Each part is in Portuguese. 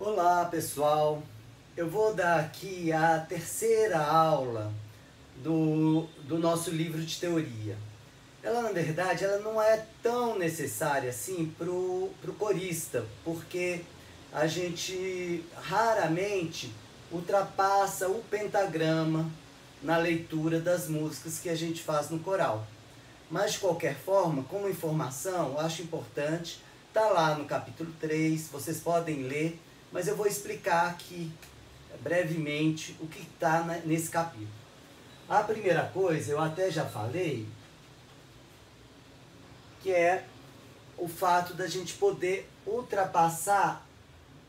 Olá pessoal, eu vou dar aqui a terceira aula do nosso livro de teoria. Ela na verdade ela não é tão necessária assim pro corista, porque a gente raramente ultrapassa o pentagrama na leitura das músicas que a gente faz no coral. Mas de qualquer forma, como informação, eu acho importante, tá lá no capítulo 3, vocês podem ler, mas eu vou explicar aqui brevemente o que está nesse capítulo. A primeira coisa, eu até já falei, que é o fato da gente poder ultrapassar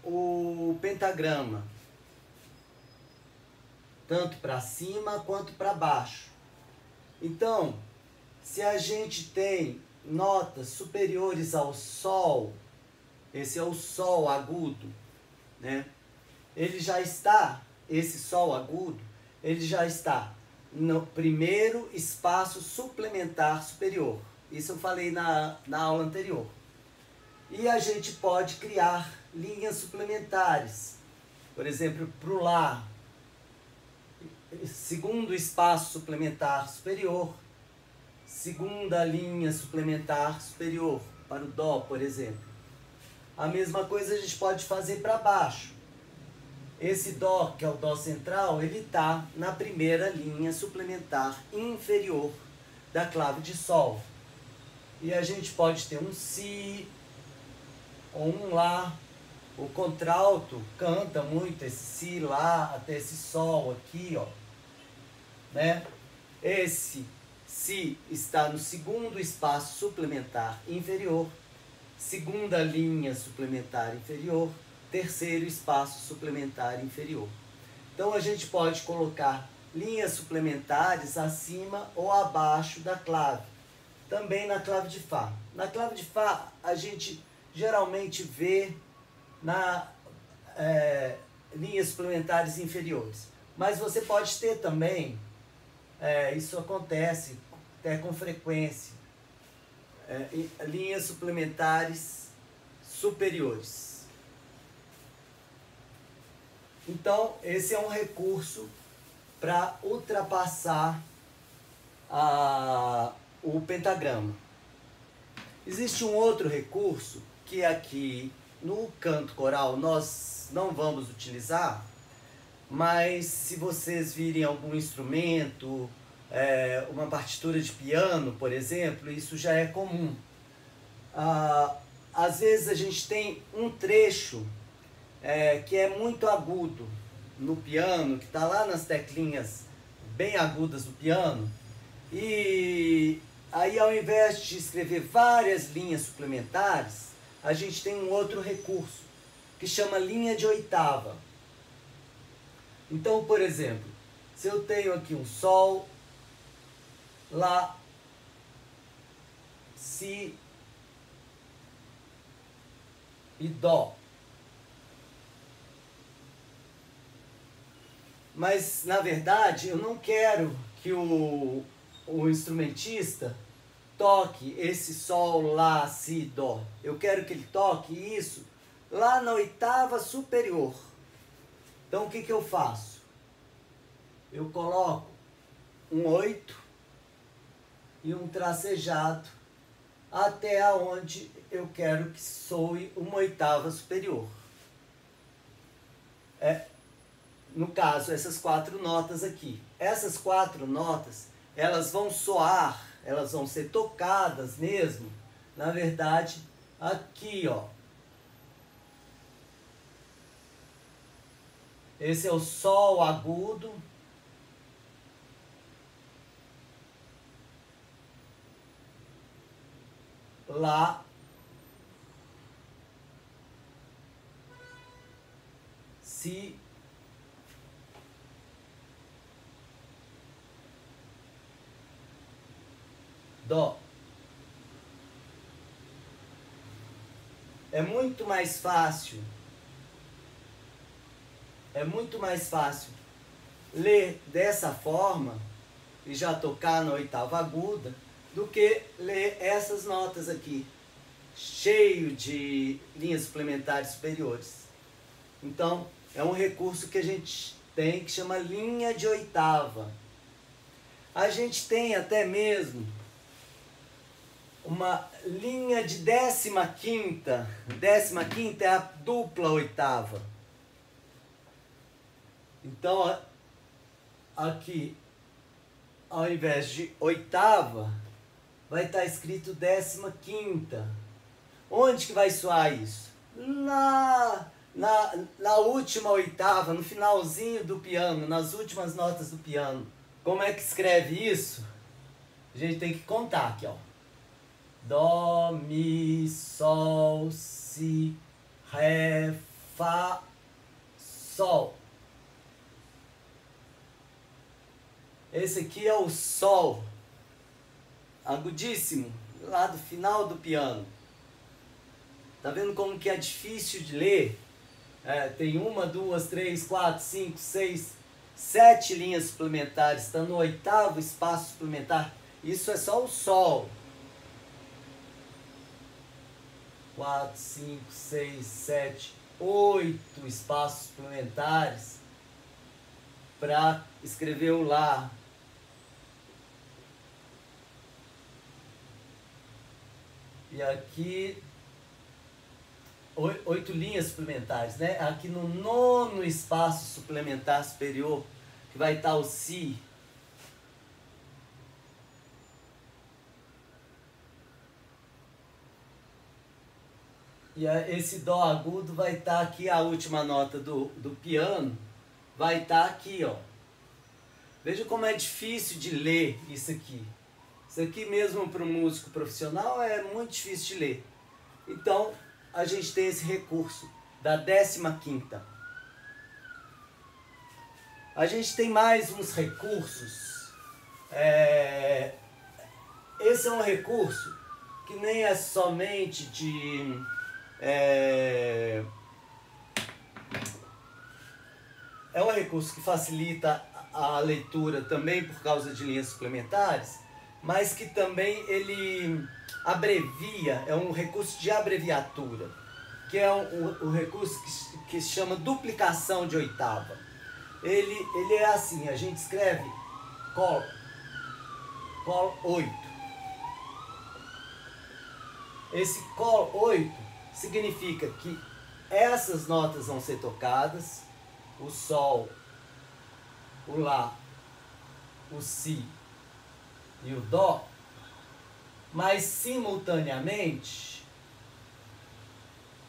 o pentagrama, tanto para cima quanto para baixo. Então, se a gente tem notas superiores ao Sol, esse é o Sol agudo, né? Ele já está, esse Sol agudo, ele já está no primeiro espaço suplementar superior. Isso eu falei na aula anterior. E a gente pode criar linhas suplementares. Por exemplo, para o Lá, segundo espaço suplementar superior, segunda linha suplementar superior, para o Dó, por exemplo. A mesma coisa a gente pode fazer para baixo. Esse Dó, que é o Dó central, ele está na primeira linha suplementar inferior da clave de Sol. E a gente pode ter um Si ou um Lá. O contralto canta muito esse Si, Lá, até esse Sol aqui, ó. Né? Esse Si está no segundo espaço suplementar inferior, segunda linha suplementar inferior, terceiro espaço suplementar inferior. Então a gente pode colocar linhas suplementares acima ou abaixo da clave. Também na clave de Fá. Na clave de Fá a gente geralmente vê linhas suplementares inferiores. Mas você pode ter também, isso acontece até com frequência, linhas suplementares superiores. Então, esse é um recurso para ultrapassar o pentagrama. Existe um outro recurso que aqui no canto coral nós não vamos utilizar, mas se vocês virem algum instrumento, uma partitura de piano, por exemplo, isso já é comum. Às vezes a gente tem um trecho que é muito agudo no piano, que está lá nas teclinhas bem agudas do piano, e aí ao invés de escrever várias linhas suplementares, a gente tem um outro recurso, que chama linha de oitava. Então, por exemplo, se eu tenho aqui um Sol, Lá, Si e Dó. Mas, na verdade, eu não quero que o instrumentista toque esse Sol, Lá, Si, Dó. Eu quero que ele toque isso lá na oitava superior. Então, o que eu faço? Eu coloco um 8 e um tracejado até aonde eu quero que soe uma oitava superior. No caso, essas 4 notas aqui. Essas 4 notas, elas vão soar, elas vão ser tocadas mesmo, na verdade, aqui, ó. Esse é o Sol agudo. Lá. Si. Dó. É muito mais fácil ler dessa forma e já tocar na oitava aguda do que ler essas notas aqui, cheio de linhas suplementares superiores. Então, é um recurso que a gente tem que chama linha de oitava. A gente tem até mesmo uma linha de 15ª. 15ª é a dupla oitava. Então, aqui, ao invés de oitava, vai estar escrito 15ª. Onde que vai soar isso? Na última oitava, no finalzinho do piano, nas últimas notas do piano. Como é que escreve isso? A gente tem que contar aqui, ó. Dó, mi, sol, si, ré, fá, sol. Esse aqui é o sol, agudíssimo, lá do final do piano. Tá vendo como que é difícil de ler? Tem 1, 2, 3, 4, 5, 6, 7 linhas suplementares. Está no 8º espaço suplementar. Isso é só o sol. 4, 5, 6, 7, 8 espaços suplementares para escrever o lá. E aqui 8 linhas suplementares, né? Aqui no 9º espaço suplementar superior, que vai estar o si. E esse dó agudo vai estar aqui, a última nota do piano, vai estar aqui, ó. Veja como é difícil de ler isso aqui. Isso aqui mesmo para um músico profissional é muito difícil de ler. Então, a gente tem esse recurso da 15ª. A gente tem mais uns recursos. Esse é um recurso que nem é somente de... é um recurso que facilita a leitura também por causa de linhas suplementares, mas que também ele abrevia, é um recurso de abreviatura, que é um recurso que se chama duplicação de oitava. Ele é assim, a gente escreve Col 8. Esse Col 8 significa que essas notas vão ser tocadas, o Sol, o Lá, o Si e o Dó, mas simultaneamente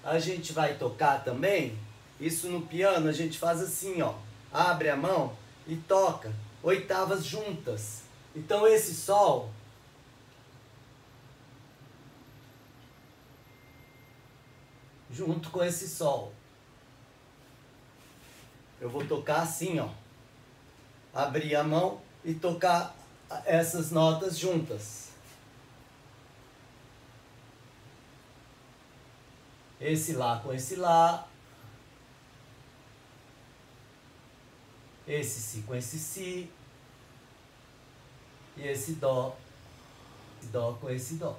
a gente vai tocar também. Isso no piano a gente faz assim, ó, abre a mão e toca oitavas juntas. Então esse Sol junto com esse Sol, eu vou tocar assim, ó, abrir a mão e tocar essas notas juntas. Esse Lá com esse Lá, esse Si com esse Si, e esse Dó com esse Dó.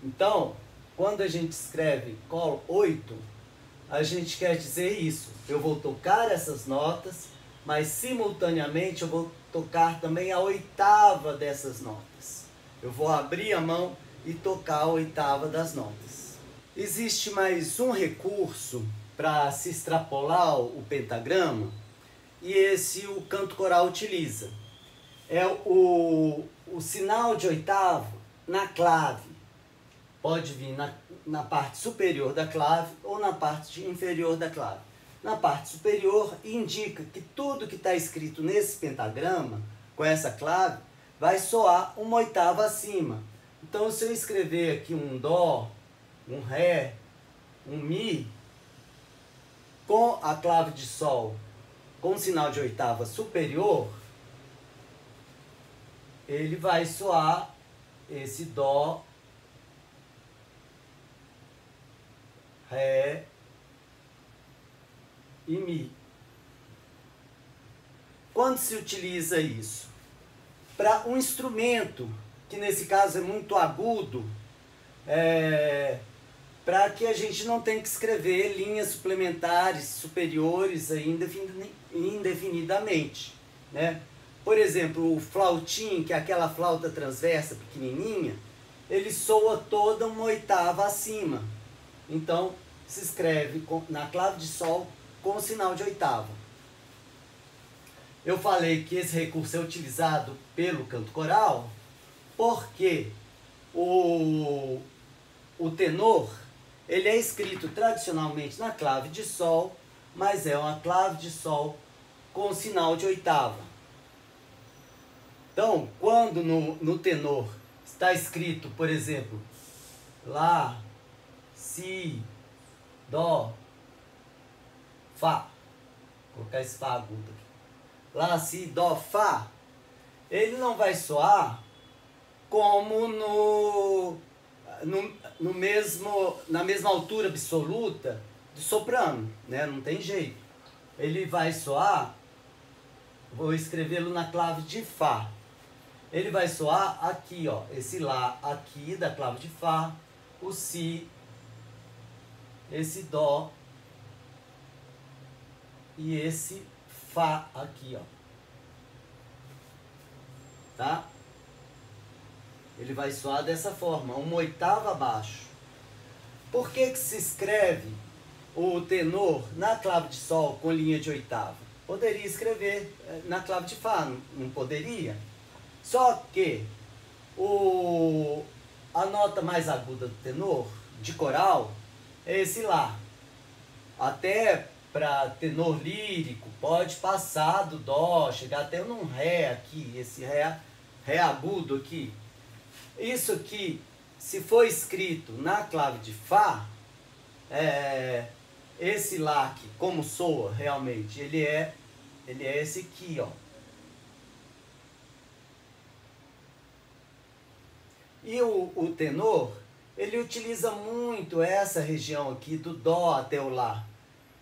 Então, quando a gente escreve Col 8, a gente quer dizer isso. Eu vou tocar essas notas, mas simultaneamente eu vou tocar também a oitava dessas notas. Eu vou abrir a mão e tocar a oitava das notas. Existe mais um recurso para se extrapolar o pentagrama, e esse o canto coral utiliza. É o sinal de oitavo na clave. Pode vir na parte superior da clave ou na parte inferior da clave. Na parte superior indica que tudo que está escrito nesse pentagrama, com essa clave, vai soar uma oitava acima. Então, se eu escrever aqui um Dó, um Ré, um Mi, com a clave de Sol, com sinal de oitava superior, ele vai soar esse Dó, Ré e Mi. Quando se utiliza isso? Para um instrumento, que nesse caso é muito agudo, para que a gente não tenha que escrever linhas suplementares superiores aí indefinidamente, né? Por exemplo, o flautim, que é aquela flauta transversa pequenininha, ele soa toda uma oitava acima. Então, se escreve na clave de sol com o sinal de oitava. Eu falei que esse recurso é utilizado pelo canto coral porque o tenor, ele é escrito tradicionalmente na clave de sol, mas é uma clave de sol com sinal de oitava. Então, quando no tenor está escrito, por exemplo, Lá, Si, Dó, Fá, vou colocar esse Fá agudo aqui. Lá, Si, Dó, Fá, ele não vai soar como na mesma altura absoluta do soprano, né? Não tem jeito. Ele vai soar, vou escrevê-lo na clave de Fá. Ele vai soar aqui, ó, esse Lá aqui da clave de Fá, o Si, esse Dó e esse Fá aqui, ó. Tá? Ele vai soar dessa forma, uma oitava abaixo. Por que se escreve o tenor na clave de sol com linha de oitava? Poderia escrever na clave de Fá, não poderia? Só que a nota mais aguda do tenor, de coral, é esse Lá. Até para tenor lírico, pode passar do Dó, chegar até num Ré aqui, esse Ré agudo aqui. Isso aqui, se for escrito na clave de Fá, esse Lá aqui, como soa realmente, ele é esse aqui, ó. E o tenor, ele utiliza muito essa região aqui, do Dó até o Lá.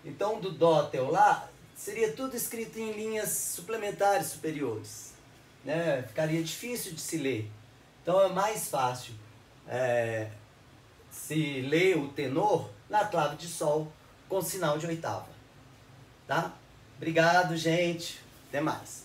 Então, do Dó até o Lá, seria tudo escrito em linhas suplementares superiores, né? Ficaria difícil de se ler. Então, é mais fácil se ler o tenor na clave de sol com sinal de oitava. Tá? Obrigado, gente. Até mais.